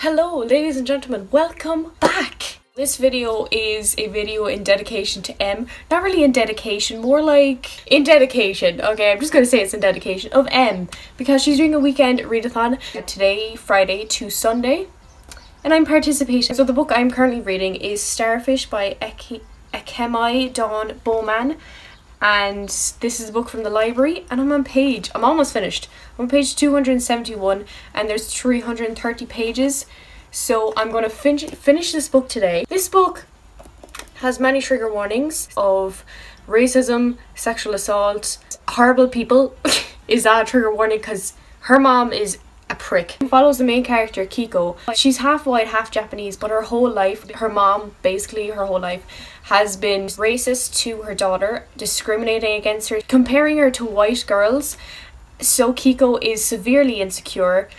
Hello ladies and gentlemen, welcome back! This video is a video in dedication to M. Not really in dedication, more like in dedication. Okay, I'm just gonna say it's in dedication of M because she's doing a weekend readathon today, Friday to Sunday, and I'm participating. So the book I'm currently reading is Starfish by Ekemi Dawn Bowman, and this is a book from the library, and I'm almost finished. I'm on page 271 and there's 330 pages. So I'm going to finish this book today. This book has many trigger warnings of racism, sexual assault, horrible people. Is that a trigger warning? Because her mom is a prick. It follows the main character, Kiko. She's half white, half Japanese, but her whole life, her mom, basically her whole life, has been racist to her daughter, discriminating against her, comparing her to white girls. So Kiko is severely insecure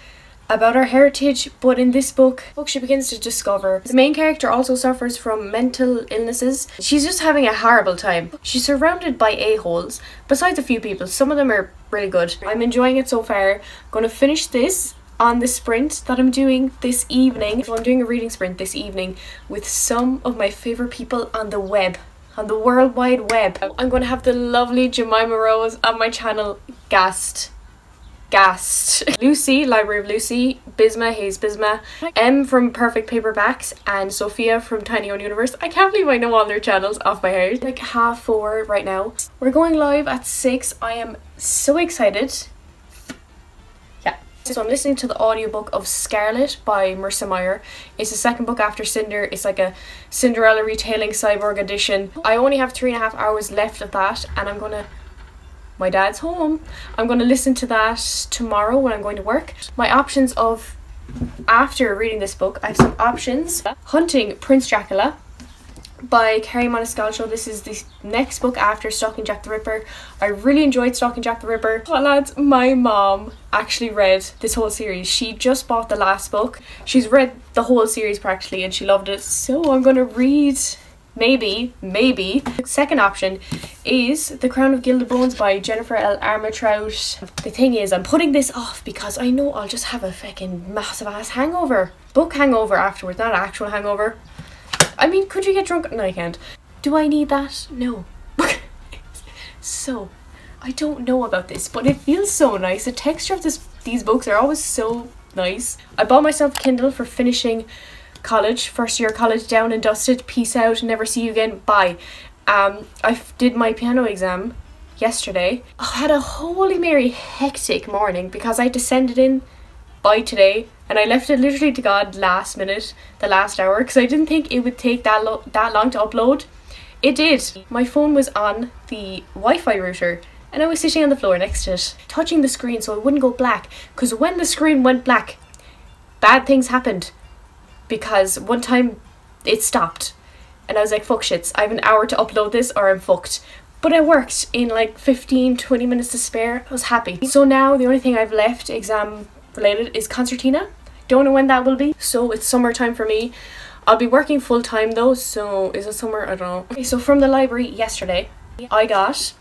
about her heritage, but in this book she begins to discover the main character also suffers from mental illnesses. She's just having a horrible time. She's surrounded by a-holes, besides a few people. Some of them are really good. I'm enjoying it so far. I'm going to finish this on the sprint that I'm doing this evening. So I'm doing a reading sprint this evening with some of my favourite people on the web. On the World Wide Web. I'm going to have the lovely Jemima Rose on my channel, gassed. Lucy, Library of Lucy, Bisma, Hayes Bisma, M from Perfect Paperbacks, and Sophia from Tiny Own Universe. I can't believe I know all their channels off by heart. Like 4:30 right now. We're going live at 6. I am so excited. Yeah. So I'm listening to the audiobook of Scarlet by Marissa Meyer. It's the second book after Cinder. It's like a Cinderella retelling cyborg edition. I only have 3.5 hours left of that, and my dad's home. I'm going to listen to that tomorrow when I'm going to work. My options of, after reading this book, I have some options. Hunting Prince Dracula by Carrie Moniscalco. This is the next book after Stalking Jack the Ripper. I really enjoyed Stalking Jack the Ripper. Oh, lads, my mom actually read this whole series. She just bought the last book. She's read the whole series practically and she loved it. So I'm going to read... Maybe. The second option is The Crown of Gilded Bones by Jennifer L. Armentrout. The thing is, I'm putting this off because I know I'll just have a fucking massive ass hangover. Book hangover afterwards, not actual hangover. I mean, could you get drunk? No, I can't. Do I need that? No. So, I don't know about this, but it feels so nice. The texture of these books are always so nice. I bought myself a Kindle for finishing college, first year college, down and dusted. Peace out, never see you again, bye. I did my piano exam yesterday. I had a holy mary hectic morning because I had to send it in by today, and I left it literally to God last minute, the last hour, because I didn't think it would take that long to upload. It did. My phone was on the Wi-Fi router and I was sitting on the floor next to it, touching the screen so it wouldn't go black, because when the screen went black, bad things happened. Because one time it stopped and I was like, fuck shits, I have an hour to upload this or I'm fucked. But it worked in like 15-20 minutes to spare. I was happy. So now the only thing I've left exam related is concertina. Don't know when that will be. So it's summertime for me. I'll be working full time though, so is it summer? I don't know. Okay, so from the library yesterday I got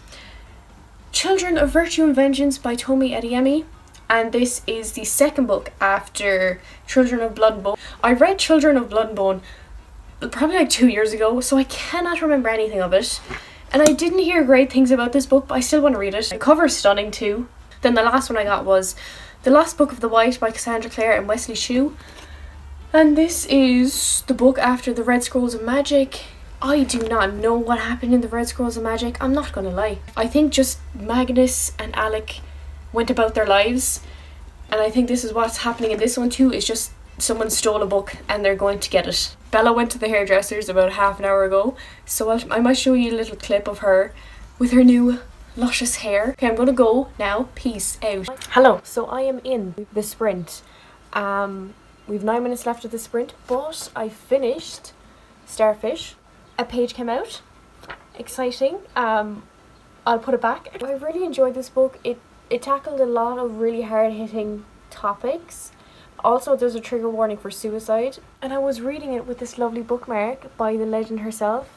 Children of Virtue and Vengeance by Tomi Adeyemi. And this is the second book after Children of Blood and Bone. I read Children of Blood and Bone probably like 2 years ago, so I cannot remember anything of it. And I didn't hear great things about this book, but I still want to read it. The cover's stunning too. Then the last one I got was The Last Book of the White by Cassandra Clare and Wesley Chu. And this is the book after the Red Scrolls of Magic. I do not know what happened in the Red Scrolls of Magic, I'm not gonna lie. I think just Magnus and Alec went about their lives, and I think this is what's happening in this one too, is just someone stole a book and they're going to get it. Bella went to the hairdressers about half an hour ago, so I might show you a little clip of her with her new luscious hair. Okay, I'm gonna go now. Peace out. Hello. So I am in the sprint. We've 9 minutes left of the sprint, but I finished Starfish. A page came out. Exciting. I'll put it back. I really enjoyed this book. It tackled a lot of really hard-hitting topics. Also, there's a trigger warning for suicide. And I was reading it with this lovely bookmark by the legend herself.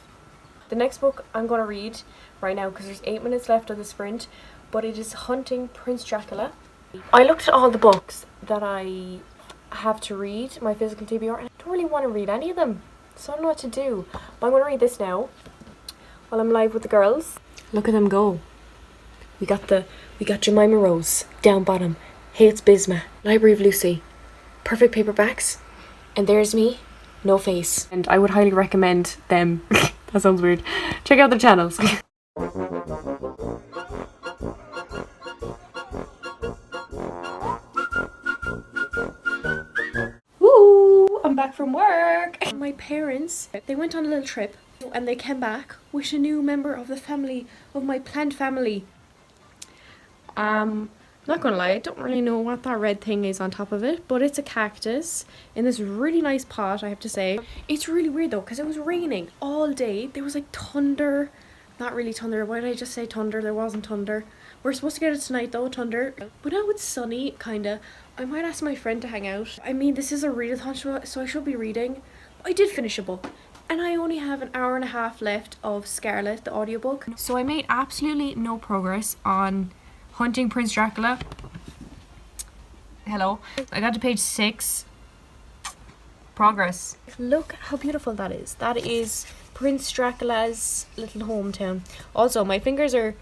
The next book I'm going to read right now, because there's 8 minutes left of the sprint, but it is Hunting Prince Dracula. I looked at all the books that I have to read my physical TBR, and I don't really want to read any of them, so I don't know what to do. But I'm going to read this now while I'm live with the girls. Look at them go. We got Jemima Rose, down bottom, hates Bisma, Library of Lucy, perfect paperbacks, and there's me, no face. And I would highly recommend them. That sounds weird. Check out their channels. Woo! I'm back from work. My parents, they went on a little trip and they came back with a new member of the family, of my plant family. Not gonna lie, I don't really know what that red thing is on top of it, but it's a cactus in this really nice pot, I have to say. It's really weird though, because it was raining all day. There was like thunder. Not really thunder. Why did I just say thunder? There wasn't thunder. We're supposed to get it tonight though, thunder. But now it's sunny, kinda. I might ask my friend to hang out. I mean, this is a readathon, so I should be reading. I did finish a book, and I only have an hour and a half left of Scarlet, the audiobook. So I made absolutely no progress on Hunting Prince Dracula. Hello. I got to page 6. Progress. Look how beautiful that is. That is Prince Dracula's little hometown. Also, my fingers are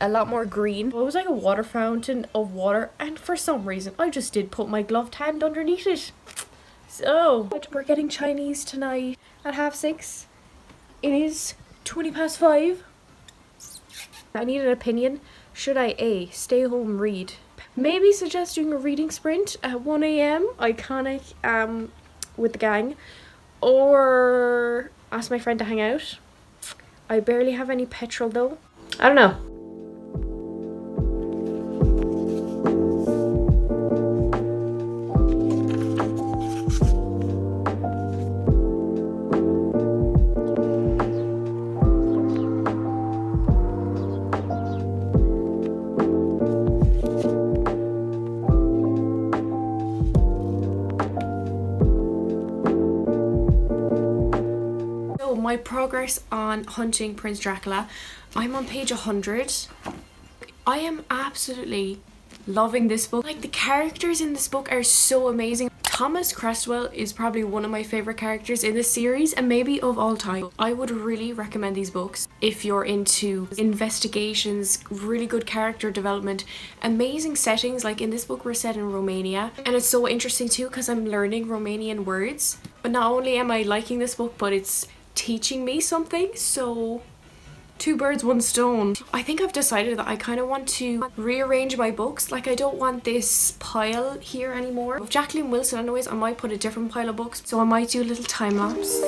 a lot more green. It was like a water fountain of water, and for some reason I just did put my gloved hand underneath it. So we're getting Chinese tonight at 6:30. It is 5:20. I need an opinion. Should I A, stay home read, maybe suggest doing a reading sprint at 1 a.m, iconic, with the gang, or ask my friend to hang out? I barely have any petrol though. I don't know. My progress on Hunting Prince Dracula, I'm on page 100. I am absolutely loving this book. Like, the characters in this book are so amazing. Thomas Cresswell is probably one of my favorite characters in this series, and maybe of all time. I would really recommend these books if you're into investigations, really good character development, amazing settings. Like in this book, we're set in Romania, and it's so interesting too because I'm learning Romanian words. But not only am I liking this book, but it's teaching me something, so 2 birds, 1 stone. I think I've decided that I kind of want to rearrange my books. Like, I don't want this pile here anymore. If Jacqueline Wilson anyways, I might put a different pile of books, so I might do a little time lapse.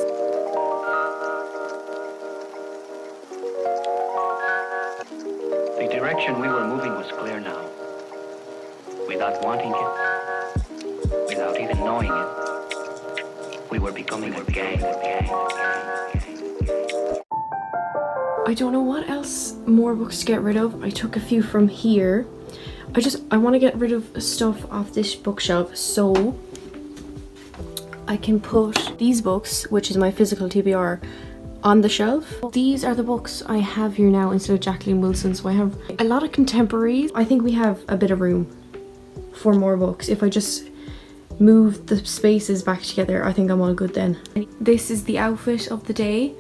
The direction we were moving was clear now. Without wanting it, without even knowing it, we were becoming a gang. I don't know what else more books to get rid of. I took a few from here. I want to get rid of stuff off this bookshelf so I can put these books, which is my physical TBR, on the shelf. These are the books I have here now instead of Jacqueline Wilson, so I have a lot of contemporaries. I think we have a bit of room for more books. If I just move the spaces back together, I think I'm all good then. This is the outfit of the day.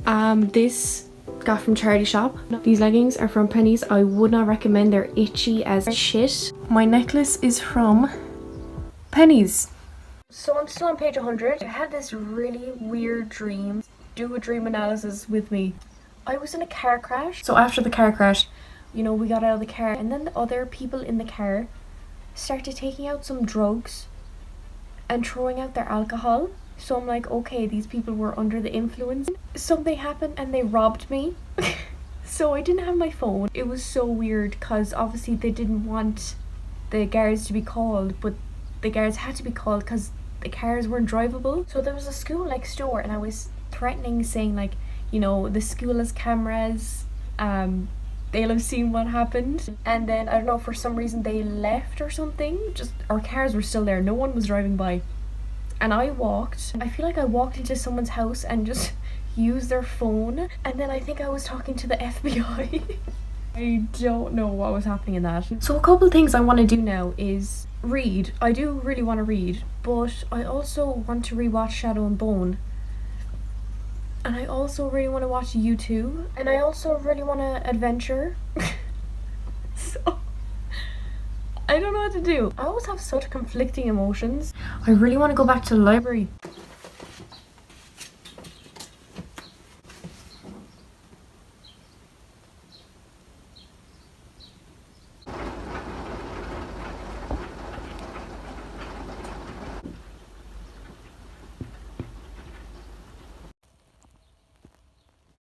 This got from charity shop. These leggings are from Pennies. I would not recommend. They're itchy as shit. My necklace is from Pennies. So I'm still on page 100. I had this really weird dream. Do a dream analysis with me. I was in a car crash. So after the car crash, you know, we got out of the car, and then the other people in the car started taking out some drugs and throwing out their alcohol. So I'm like, okay, these people were under the influence. Something happened and they robbed me. So I didn't have my phone. It was so weird because obviously they didn't want the guards to be called, but the guards had to be called because the cars weren't drivable. So there was a school next door, and I was threatening, saying like, you know, the school has cameras, they'll have seen what happened. And then I don't know, for some reason they left or something. Just our cars were still there, no one was driving by. And I feel like I walked into someone's house and just used their phone, and then I think I was talking to the FBI. I don't know what was happening in that. So a couple things I want to do now is read. I do really want to read, but I also want to rewatch Shadow and Bone. And I also really want to watch U2. And I also really want to adventure. So I don't know what to do. I always have such conflicting emotions. I really want to go back to the library.